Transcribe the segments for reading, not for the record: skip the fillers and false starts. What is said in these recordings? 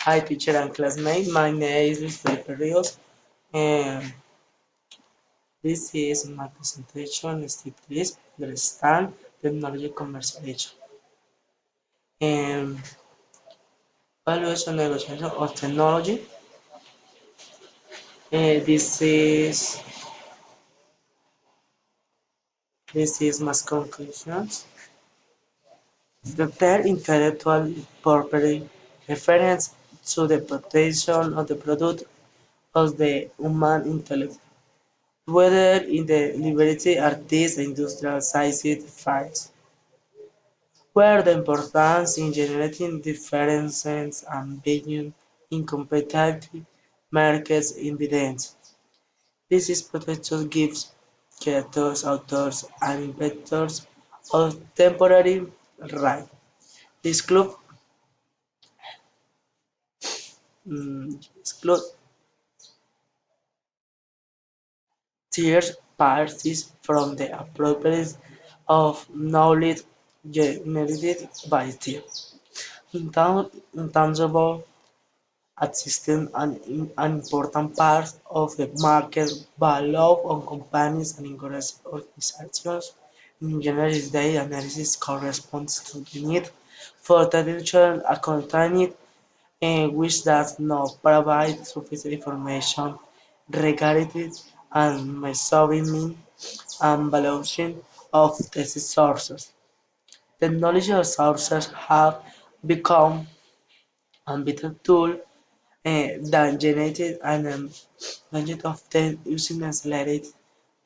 Hi, teacher and classmate. My name is Luis Felipe Rios, and this is my presentation. Step 3, understand technology conversation and valuation negotiation of technology. Uh, this is this is my conclusions. The third intellectual property reference to the protection of the product of the human intellect, whether in the liberty artist industrial sized files. Where the importance in generating differences and value in competitive markets evident. This is protection gives creators, authors, and inventors a temporary right. This club exclude third parties from the appropriate of knowledge generated by them. Intangible assisting an important part of the market by law on companies and organizations. In general, data analysis corresponds to the need for traditional accounting which does not provide sufficient information regarding and measuring and valuation of the sources. Technology sources have become a better tool than generated and budget often using accelerated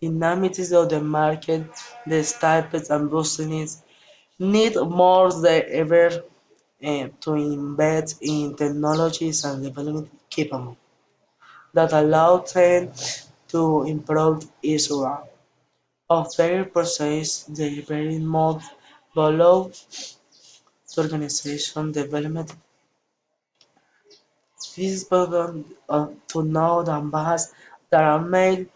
dynamics of the market, the startups and businesses need more than ever to invest in technologies and development capable that allow them to improve each one of their process, delivering more value to organization development. This is important to know the advances that are made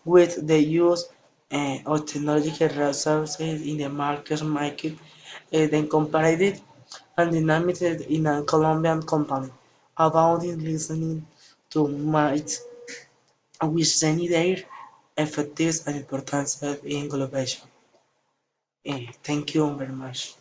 with the use of technological resources in the market then compared it and dynamics in a Colombian company about it listening to might which any their effectives and importance in globalization. Thank you very much.